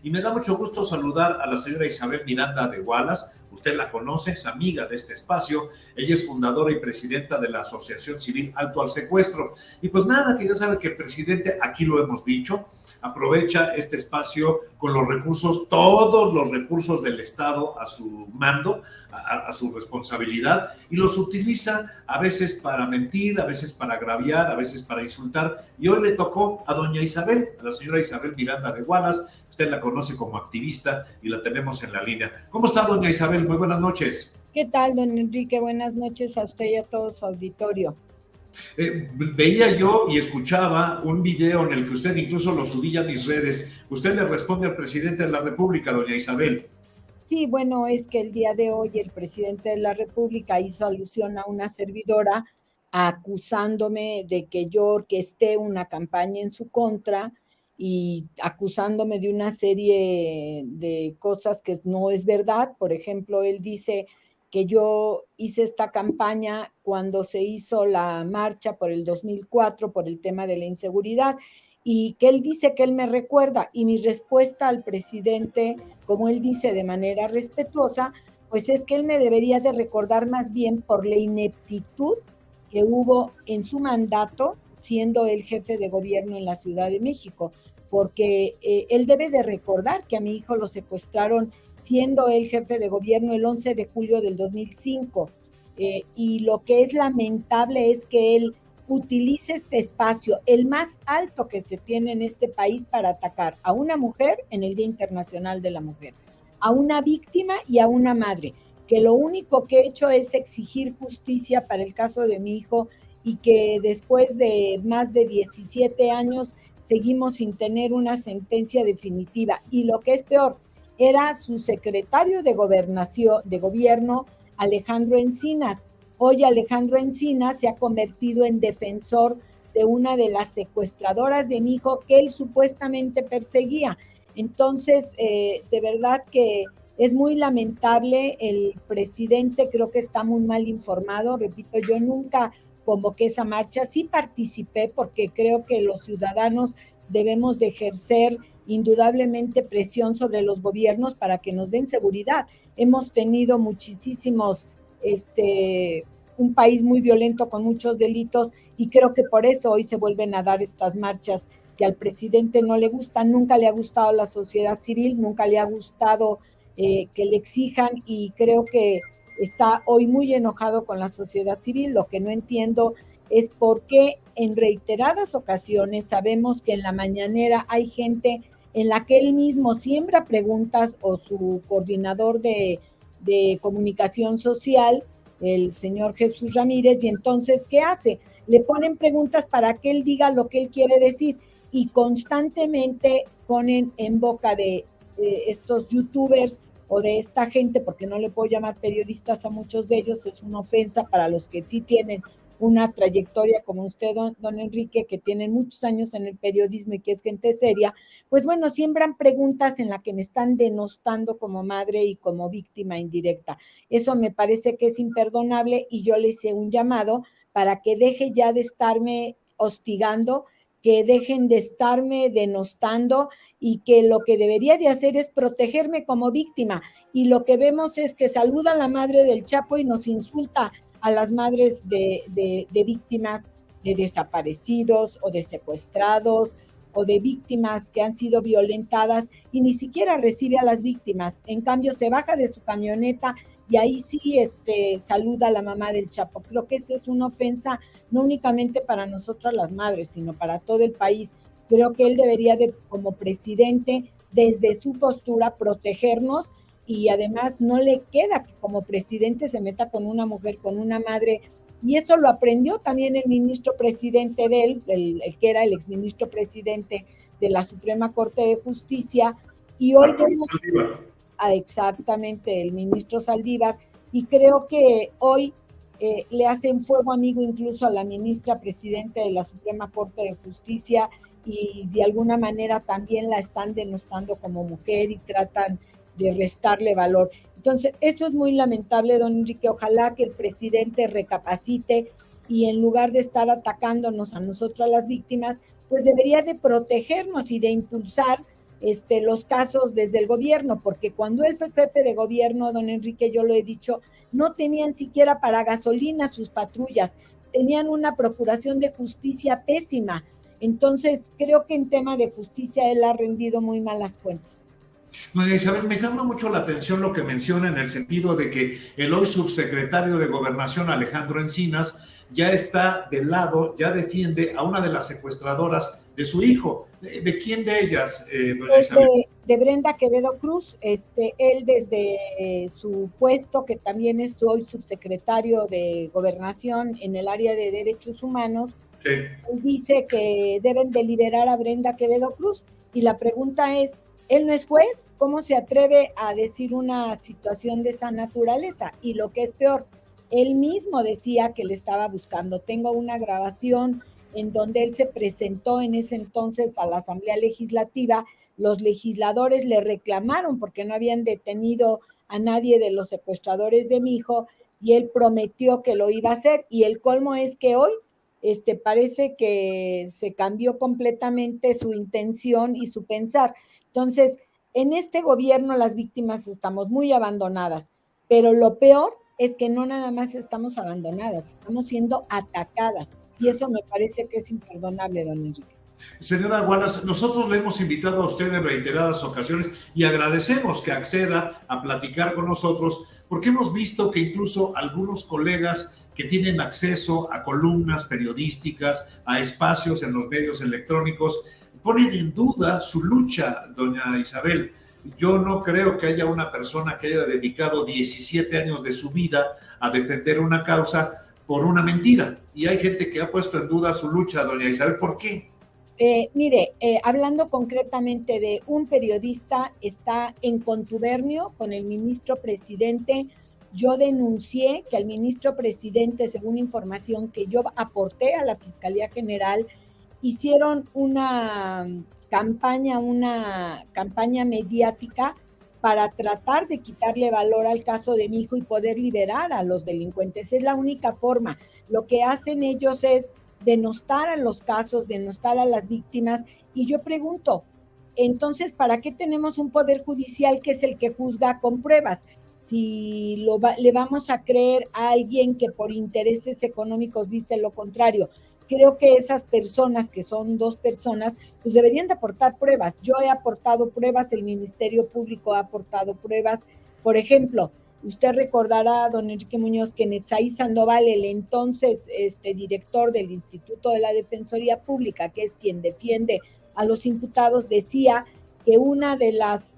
Y me da mucho gusto saludar a la señora Isabel Miranda de Wallace. Usted la conoce, es amiga de este espacio. Ella es fundadora y presidenta de la Asociación Civil Alto al Secuestro. Y pues nada, que ya sabe que el presidente, aquí lo hemos dicho, aprovecha este espacio con los recursos, todos los recursos del Estado a su mando, a su responsabilidad, y los utiliza a veces para mentir, a veces para agraviar, a veces para insultar. Y hoy le tocó a doña Isabel, a la señora Isabel Miranda de Wallace. Usted la conoce como activista y la tenemos en la línea. ¿Cómo está, doña Isabel? Muy buenas noches. ¿Qué tal, don Enrique? Buenas noches a usted y a todo su auditorio. Veía yo y escuchaba un video en el que usted incluso lo subí a mis redes. Usted le responde al presidente de la República, doña Isabel. Sí, bueno, es que el día de hoy el presidente de la República hizo alusión a una servidora acusándome de que yo orquesté una campaña en su contra y acusándome de una serie de cosas que no es verdad. Por ejemplo, él dice que yo hice esta campaña cuando se hizo la marcha por el 2004 por el tema de la inseguridad y que él dice que él me recuerda, y mi respuesta al presidente, como él dice de manera respetuosa, pues es que él me debería de recordar más bien por la ineptitud que hubo en su mandato siendo el jefe de gobierno en la Ciudad de México, porque él debe de recordar que a mi hijo lo secuestraron siendo el jefe de gobierno el 11 de julio del 2005. Y lo que es lamentable es que él utilice este espacio, el más alto que se tiene en este país, para atacar a una mujer en el Día Internacional de la Mujer, a una víctima y a una madre, que lo único que he hecho es exigir justicia para el caso de mi hijo y que después de más de 17 años seguimos sin tener una sentencia definitiva. Y lo que es peor, era su secretario de gobernación, de gobierno, Alejandro Encinas. Hoy Alejandro Encinas se ha convertido en defensor de una de las secuestradoras de mi hijo que él supuestamente perseguía. Entonces, de verdad que es muy lamentable. El presidente creo que está muy mal informado. Repito, yo nunca convoqué esa marcha, sí participé porque creo que los ciudadanos debemos de ejercer indudablemente presión sobre los gobiernos para que nos den seguridad. Hemos tenido muchísimos, un país muy violento con muchos delitos, y creo que por eso hoy se vuelven a dar estas marchas que al presidente no le gustan. Nunca le ha gustado la sociedad civil, nunca le ha gustado que le exijan, y creo que está hoy muy enojado con la sociedad civil. Lo que no entiendo es por qué en reiteradas ocasiones sabemos que en la mañanera hay gente en la que él mismo siembra preguntas, o su coordinador de comunicación social, el señor Jesús Ramírez, y entonces, ¿qué hace? Le ponen preguntas para que él diga lo que él quiere decir, y constantemente ponen en boca de estos youtubers o de esta gente, porque no le puedo llamar periodistas a muchos de ellos, es una ofensa para los que sí tienen una trayectoria como usted, don Enrique, que tienen muchos años en el periodismo y que es gente seria. Pues bueno, siembran preguntas en las que me están denostando como madre y como víctima indirecta. Eso me parece que es imperdonable, y yo le hice un llamado para que deje ya de estarme hostigando, que dejen de estarme denostando, y que lo que debería de hacer es protegerme como víctima. Y lo que vemos es que saluda a la madre del Chapo y nos insulta a las madres de víctimas de desaparecidos o de secuestrados o de víctimas que han sido violentadas, y ni siquiera recibe a las víctimas. En cambio, se baja de su camioneta y ahí sí saluda a la mamá del Chapo. Creo que esa es una ofensa no únicamente para nosotras las madres, sino para todo el país. Creo que él debería de, como presidente, desde su postura, protegernos, y además no le queda que como presidente se meta con una mujer, con una madre, y eso lo aprendió también el ministro presidente de él, el que era el exministro presidente de la Suprema Corte de Justicia, y hoy vemos exactamente el ministro Saldívar, y creo que hoy le hacen fuego amigo incluso a la ministra presidente de la Suprema Corte de Justicia, y de alguna manera también la están denostando como mujer y tratan de restarle valor. Entonces, eso es muy lamentable, don Enrique. Ojalá que el presidente recapacite y en lugar de estar atacándonos a nosotras las víctimas, pues debería de protegernos y de impulsar los casos desde el gobierno, porque cuando él fue jefe de gobierno, don Enrique, yo lo he dicho, no tenían siquiera para gasolina sus patrullas, tenían una procuración de justicia pésima. Entonces, creo que en tema de justicia él ha rendido muy malas cuentas. María Isabel, me llama mucho la atención lo que menciona en el sentido de que el hoy subsecretario de Gobernación, Alejandro Encinas, ya está del lado, ya defiende a una de las secuestradoras de su hijo. ¿De quién de ellas, doña Isabel? De Brenda Quevedo Cruz. Él desde su puesto, que también es hoy subsecretario de Gobernación en el área de Derechos Humanos, Sí. dice que deben de liberar a Brenda Quevedo Cruz. Y la pregunta es, ¿él no es juez? ¿Cómo se atreve a decir una situación de esa naturaleza? Y lo que es peor, él mismo decía que le estaba buscando. Tengo una grabación en donde él se presentó en ese entonces a la Asamblea Legislativa. Los legisladores le reclamaron porque no habían detenido a nadie de los secuestradores de mi hijo, y él prometió que lo iba a hacer. Y el colmo es que hoy parece que se cambió completamente su intención y su pensar. Entonces, en este gobierno las víctimas estamos muy abandonadas, pero lo peor es que no nada más estamos abandonadas, estamos siendo atacadas, y eso me parece que es imperdonable, don Enrique. Señora Wallace, nosotros le hemos invitado a usted en reiteradas ocasiones y agradecemos que acceda a platicar con nosotros, porque hemos visto que incluso algunos colegas que tienen acceso a columnas periodísticas, a espacios en los medios electrónicos, ponen en duda su lucha, doña Isabel. Yo no creo que haya una persona que haya dedicado 17 años de su vida a defender una causa por una mentira. Y hay gente que ha puesto en duda su lucha, doña Isabel. ¿Por qué? Hablando concretamente de un periodista, está en contubernio con el ministro presidente. Yo denuncié que al ministro presidente, según información que yo aporté a la Fiscalía General, hicieron una campaña mediática para tratar de quitarle valor al caso de mi hijo y poder liberar a los delincuentes. Es la única forma. Lo que hacen ellos es denostar a los casos, denostar a las víctimas. Y yo pregunto, entonces, ¿para qué tenemos un poder judicial que es el que juzga con pruebas? Si le vamos a creer a alguien que por intereses económicos dice lo contrario. Creo que esas personas, que son dos personas, pues deberían de aportar pruebas. Yo he aportado pruebas, el Ministerio Público ha aportado pruebas. Por ejemplo, usted recordará, don Enrique Muñoz, que Netzaí Sandoval, el entonces director del Instituto de la Defensoría Pública, que es quien defiende a los imputados, decía que una de las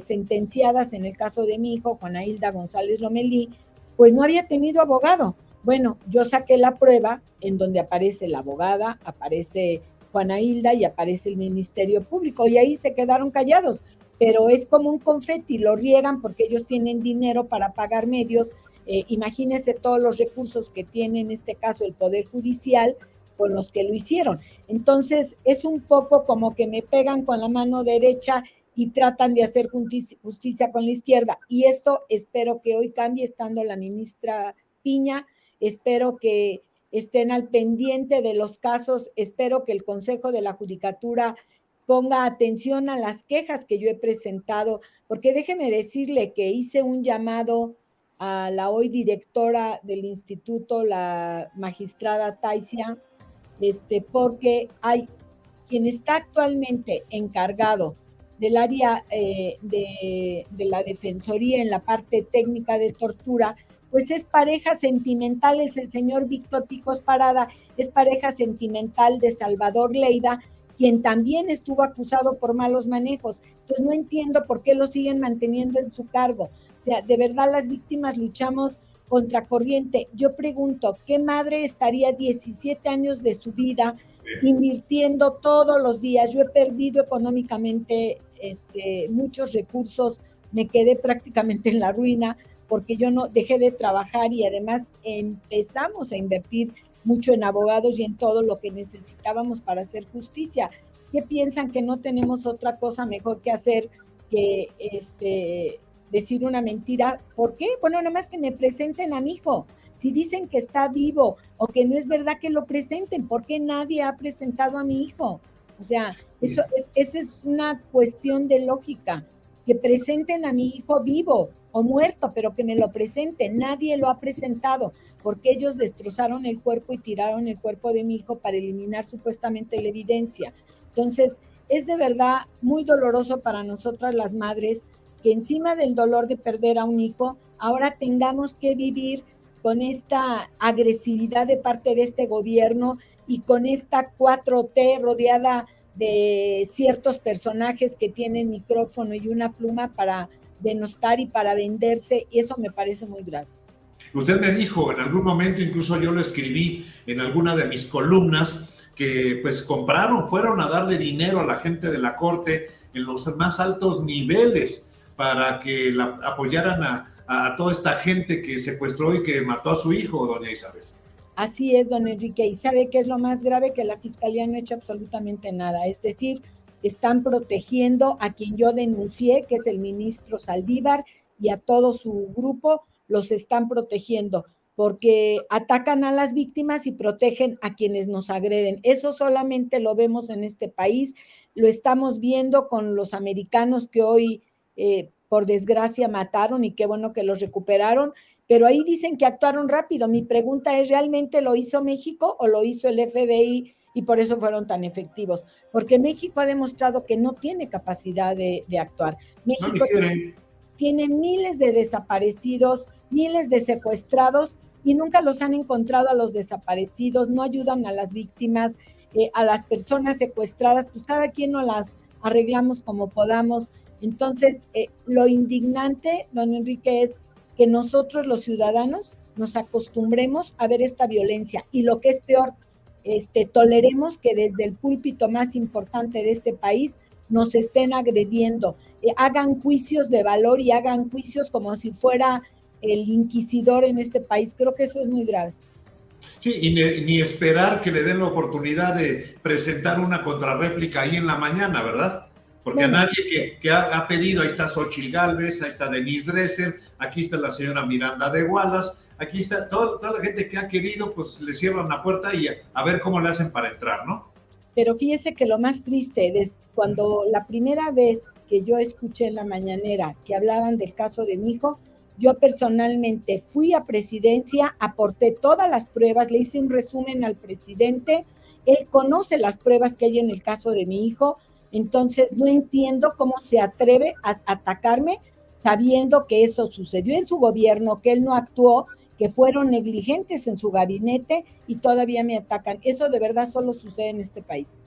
sentenciadas en el caso de mi hijo, Juana Hilda González Lomelí, pues no había tenido abogado. Bueno, yo saqué la prueba en donde aparece la abogada, aparece Juana Hilda y aparece el Ministerio Público, y ahí se quedaron callados. Pero es como un confeti, lo riegan porque ellos tienen dinero para pagar medios. Imagínense todos los recursos que tiene en este caso el Poder Judicial con los que lo hicieron. Entonces, es un poco como que me pegan con la mano derecha y tratan de hacer justicia con la izquierda. Y esto espero que hoy cambie, estando la ministra Piña. Espero que estén al pendiente de los casos, espero que el Consejo de la Judicatura ponga atención a las quejas que yo he presentado, porque déjeme decirle que hice un llamado a la hoy directora del instituto, la magistrada Taisia, porque quien está actualmente encargado del área de la defensoría en la parte técnica de tortura, pues es pareja sentimental, es el señor Víctor Picos Parada, es pareja sentimental de Salvador Leiva, quien también estuvo acusado por malos manejos. Entonces no entiendo por qué lo siguen manteniendo en su cargo. O sea, de verdad las víctimas luchamos contra corriente. Yo pregunto, ¿qué madre estaría 17 años de su vida invirtiendo todos los días? Yo he perdido económicamente muchos recursos, me quedé prácticamente en la ruina porque yo no dejé de trabajar, y además empezamos a invertir mucho en abogados y en todo lo que necesitábamos para hacer justicia. ¿Qué piensan, que no tenemos otra cosa mejor que hacer que decir una mentira? ¿Por qué? Bueno, nada más que me presenten a mi hijo. Si dicen que está vivo o que no es verdad, que lo presenten. ¿Por qué nadie ha presentado a mi hijo? O sea, Esa es una cuestión de lógica. Que presenten a mi hijo vivo o muerto, pero que me lo presenten. Nadie lo ha presentado, porque ellos destrozaron el cuerpo y tiraron el cuerpo de mi hijo para eliminar supuestamente la evidencia. Entonces, es de verdad muy doloroso para nosotras las madres que encima del dolor de perder a un hijo, ahora tengamos que vivir con esta agresividad de parte de este gobierno y con esta 4T rodeada de ciertos personajes que tienen micrófono y una pluma para denostar y para venderse, y eso me parece muy grave. Usted me dijo en algún momento, incluso yo lo escribí en alguna de mis columnas, que pues fueron a darle dinero a la gente de la corte en los más altos niveles para que apoyaran a toda esta gente que secuestró y que mató a su hijo, doña Isabel. Así es, don Enrique, y ¿sabe qué es lo más grave? Que la Fiscalía no ha hecho absolutamente nada, es decir, están protegiendo a quien yo denuncié, que es el ministro Saldívar, y a todo su grupo los están protegiendo, porque atacan a las víctimas y protegen a quienes nos agreden. Eso solamente lo vemos en este país, lo estamos viendo con los americanos que hoy, por desgracia, mataron, y qué bueno que los recuperaron, pero ahí dicen que actuaron rápido. Mi pregunta es, ¿realmente lo hizo México o lo hizo el FBI y por eso fueron tan efectivos? Porque México ha demostrado que no tiene capacidad de actuar. México tiene miles de desaparecidos, miles de secuestrados y nunca los han encontrado a los desaparecidos, no ayudan a las víctimas, a las personas secuestradas, pues cada quien nos las arreglamos como podamos. Entonces, lo indignante, don Enrique, es que nosotros los ciudadanos nos acostumbremos a ver esta violencia y lo que es peor, toleremos que desde el púlpito más importante de este país nos estén agrediendo, hagan juicios de valor y hagan juicios como si fuera el inquisidor en este país. Creo que eso es muy grave. Sí, y ni esperar que le den la oportunidad de presentar una contrarréplica ahí en la mañana, ¿verdad? Porque bueno, a nadie que ha pedido, ahí está Xochitl Gálvez, ahí está Denise Dresser, aquí está la señora Miranda de Wallace, aquí está toda la gente que ha querido, pues le cierran la puerta y a ver cómo le hacen para entrar, ¿no? Pero fíjese que lo más triste es cuando la primera vez que yo escuché en la mañanera que hablaban del caso de mi hijo, yo personalmente fui a presidencia, aporté todas las pruebas, le hice un resumen al presidente, él conoce las pruebas que hay en el caso de mi hijo, entonces no entiendo cómo se atreve a atacarme sabiendo que eso sucedió en su gobierno, que él no actuó, que fueron negligentes en su gabinete y todavía me atacan. Eso de verdad solo sucede en este país.